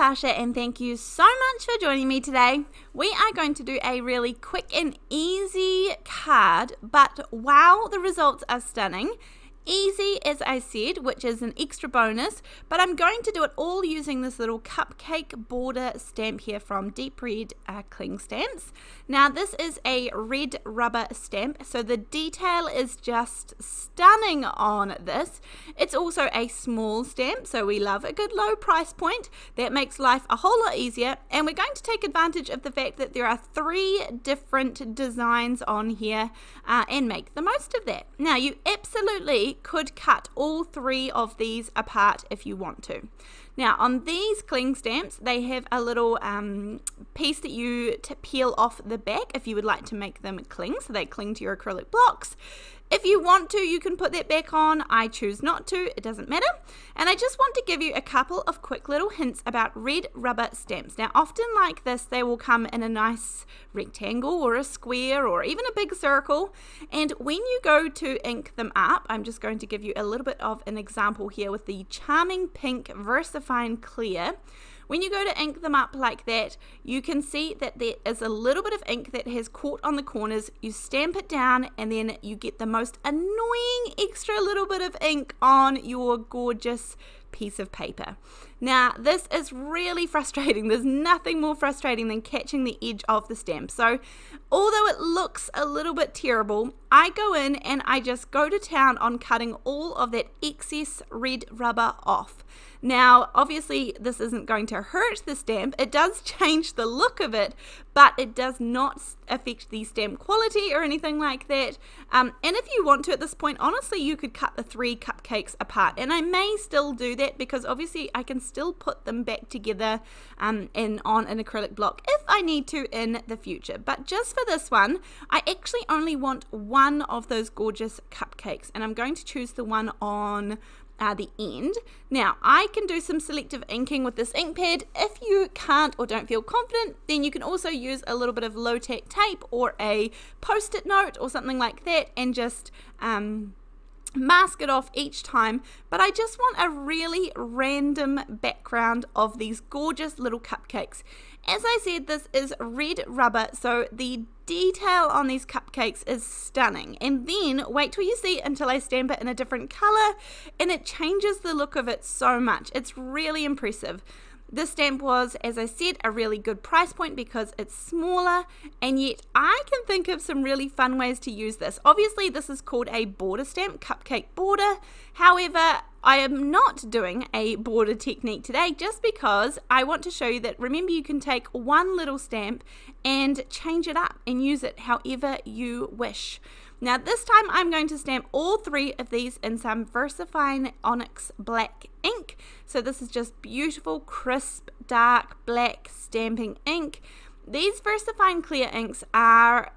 Natasha and thank you so much for joining me today. We are going to do a really quick and easy card, but wow, the results are stunning. Easy, as I said, which is an extra bonus, but I'm going to do it all using this little cupcake border stamp here from Deep Red Cling Stamps. Now this is a red rubber stamp, so the detail is just stunning on this. It's also a small stamp, so we love a good low price point. That makes life a whole lot easier, and we're going to take advantage of the fact that there are 3 different designs on here and make the most of that. Now you absolutely could cut all 3 of these apart if you want to. Now on these cling stamps they have a little piece that you peel off the back if you would like to make them cling, so they cling to your acrylic blocks. If you want to, you can put that back on. I choose not to, it doesn't matter. And I just want to give you a couple of quick little hints about red rubber stamps. Now often like this they will come in a nice rectangle or a square or even a big circle, and when you go to ink them up, I'm just going to give you a little bit of an example here with the charming pink VersaFine Clair. When you go to ink them up like that, you can see that there is a little bit of ink that has caught on the corners. You stamp it down and then you get the most annoying extra little bit of ink on your gorgeous piece of paper. Now this is really frustrating. There's nothing more frustrating than catching the edge of the stamp. So although it looks a little bit terrible, I go in and I just go to town on cutting all of that excess red rubber off. Now obviously this isn't going to hurt the stamp, it does change the look of it, but it does not affect the stamp quality or anything like that. And if you want to at this point, honestly you could cut the 3 cupcakes apart, and I may still do that because obviously I can still put them back together on an acrylic block if I need to in the future. But just for this one, I actually only want one of those gorgeous cupcakes, and I'm going to choose the one on the end. Now I can do some selective inking with this ink pad. If you can't or don't feel confident, then you can also use a little bit of low-tack tape or a post-it note or something like that and just mask it off each time. But I just want a really random background of these gorgeous little cupcakes. As I said, this is red rubber, so the detail on these cupcakes is stunning. And then wait till you see until I stamp it in a different color, and it changes the look of it so much. It's really impressive. This stamp was, as I said, a really good price point because it's smaller, and yet I can think of some really fun ways to use this. Obviously this is called a border stamp, cupcake border. However, I am not doing a border technique today just because I want to show you that, remember, you can take one little stamp and change it up and use it however you wish. Now this time I'm going to stamp all 3 of these in some VersaFine Onyx black ink. So this is just beautiful, crisp, dark black stamping ink. These VersaFine clear inks are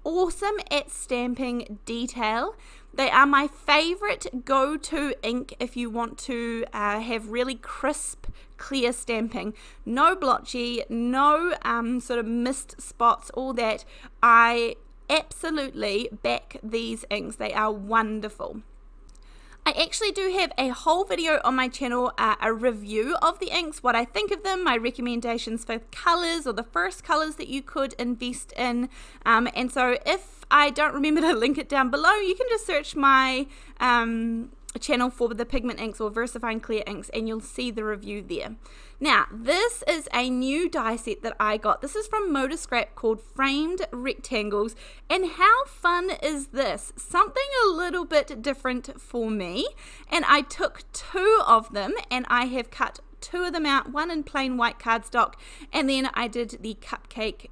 awesome at stamping detail. They are my favorite go-to ink if you want to have really crisp, clear stamping. No blotchy, no sort of missed spots, all that. I absolutely back these inks. They are wonderful. I actually do have a whole video on my channel, a review of the inks, what I think of them, my recommendations for colors or the first colors that you could invest in. And so if I don't remember to link it down below, you can just search my channel for the Pigment inks or VersaFine clear inks and you'll see the review there. Now this is a new die set that I got. This is from ModaScrap called Framed Rectangles, and how fun is this? Something a little bit different for me, and I took 2 of them and I have cut 2 of them out, one in plain white cardstock, and then I did the cupcake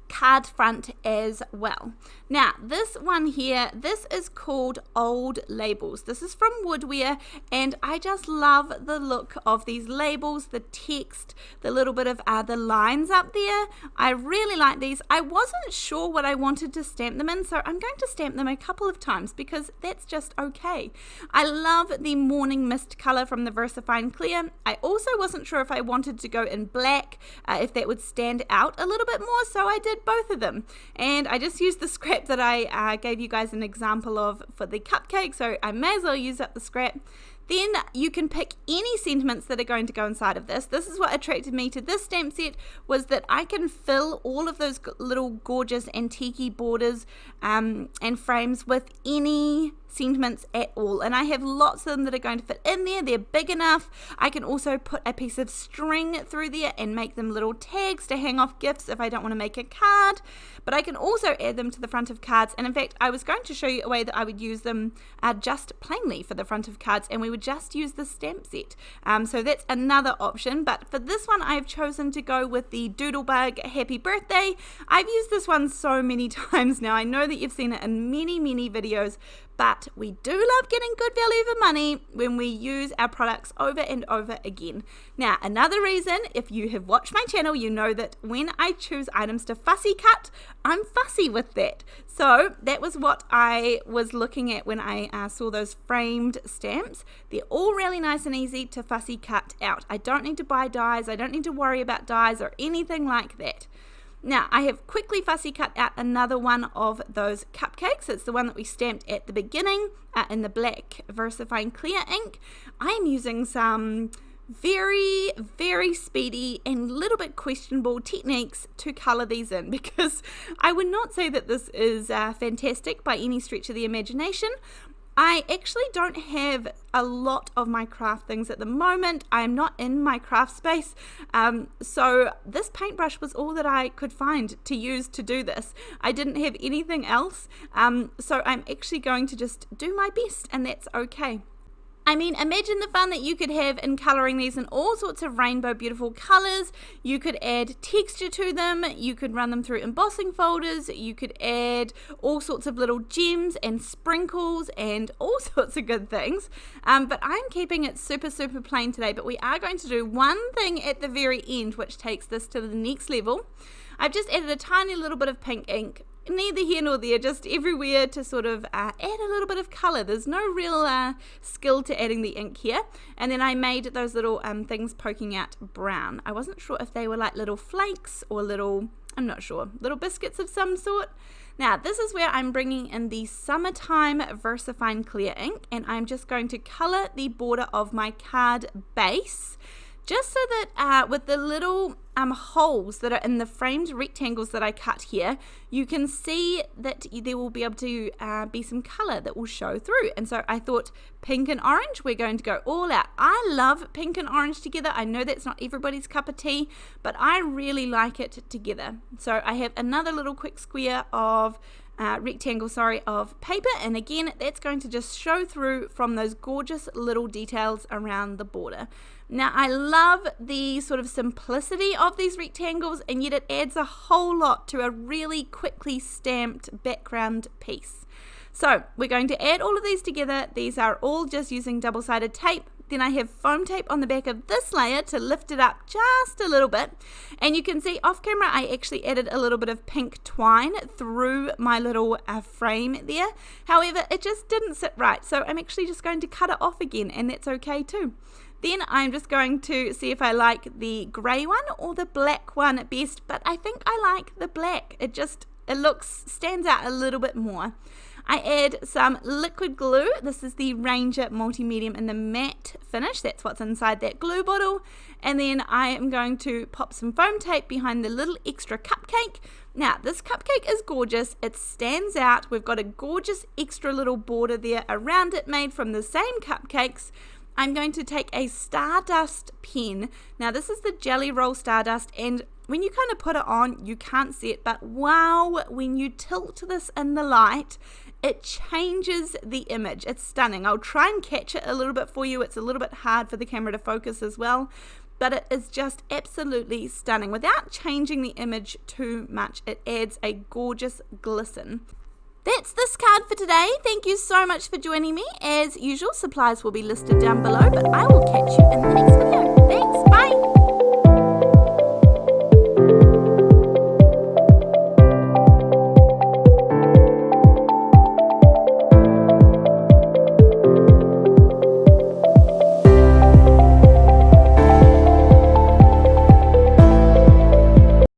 card front as well. Now this one here, this is called Old Labels. This is from Woodware, and I just love the look of these labels, the text, the little bit of the lines up there. I really like these. I wasn't sure what I wanted to stamp them in, so I'm going to stamp them a couple of times because that's just okay. I love the Morning Mist color from the VersaFine Clear. I also wasn't sure if I wanted to go in black, if that would stand out a little bit more, so I did both of them, and I just used the scrap that I gave you guys an example of for the cupcake, so I may as well use up the scrap. Then you can pick any sentiments that are going to go inside of this. This is what attracted me to this stamp set, was that I can fill all of those little gorgeous antique borders and frames with any sentiments at all, and I have lots of them that are going to fit in there. They're big enough. I can also put a piece of string through there and make them little tags to hang off gifts if I don't want to make a card, but I can also add them to the front of cards. And in fact, I was going to show you a way that I would use them just plainly for the front of cards, and we would just use the stamp set. So that's another option, but for this one I've chosen to go with the Doodlebug Happy Birthday. I've used this one so many times now. I know that you've seen it in many videos, but we do love getting good value for money when we use our products over and over again. Now, another reason, if you have watched my channel, you know that when I choose items to fussy cut, I'm fussy with that. So that was what I was looking at when I saw those framed stamps. They're all really nice and easy to fussy cut out. I don't need to buy dies, I don't need to worry about dies or anything like that. Now, I have quickly fussy cut out another one of those cupcakes. It's the one that we stamped at the beginning in the black VersaFine clear ink. I'm using some very speedy and a little bit questionable techniques to color these in, because I would not say that this is fantastic by any stretch of the imagination. I actually don't have a lot of my craft things at the moment. I'm not in my craft space, so this paintbrush was all that I could find to use to do this. I didn't have anything else, so I'm actually going to just do my best, and that's okay. I mean, imagine the fun that you could have in colouring these in all sorts of rainbow beautiful colours. You could add texture to them, you could run them through embossing folders, you could add all sorts of little gems and sprinkles and all sorts of good things. But I'm keeping it super plain today, but we are going to do one thing at the very end which takes this to the next level. I've just added a tiny little bit of pink ink, neither here nor there, just everywhere to sort of add a little bit of colour. There's no real skill to adding the ink here. And then I made those little things poking out brown. I wasn't sure if they were like little flakes or little, I'm not sure, little biscuits of some sort. Now, this is where I'm bringing in the Summertime VersaFine clear ink, and I'm just going to colour the border of my card base, just so that with the little holes that are in the framed rectangles that I cut here, you can see that there will be able to be some colour that will show through. And so I thought pink and orange, we're going to go all out. I love pink and orange together. I know that's not everybody's cup of tea, but I really like it together. So I have another little quick square of rectangle of paper, and again that's going to just show through from those gorgeous little details around the border. Now, I love the sort of simplicity of these rectangles, and yet it adds a whole lot to a really quickly stamped background piece. So we're going to add all of these together. These are all just using double-sided tape. Then I have foam tape on the back of this layer to lift it up just a little bit. And you can see off camera I actually added a little bit of pink twine through my little frame there. However, it just didn't sit right, so I'm actually just going to cut it off again, and that's okay too. Then I'm just going to see if I like the grey one or the black one best, but I think I like the black. It stands out a little bit more. I add some liquid glue. This is the Ranger Multi-Medium in the matte finish. That's what's inside that glue bottle. And then I am going to pop some foam tape behind the little extra cupcake. Now, this cupcake is gorgeous. It stands out. We've got a gorgeous extra little border there around it made from the same cupcakes. I'm going to take a Stardust pen. Now, this is the Jelly Roll Stardust, and when you kind of put it on, you can't see it, but wow, when you tilt this in the light, it changes the image. It's stunning. I'll try and catch it a little bit for you. It's a little bit hard for the camera to focus as well, but it is just absolutely stunning. Without changing the image too much, it adds a gorgeous glisten. That's this card for today. Thank you so much for joining me. As usual, supplies will be listed down below, but I will catch you in the next video. Thanks, bye!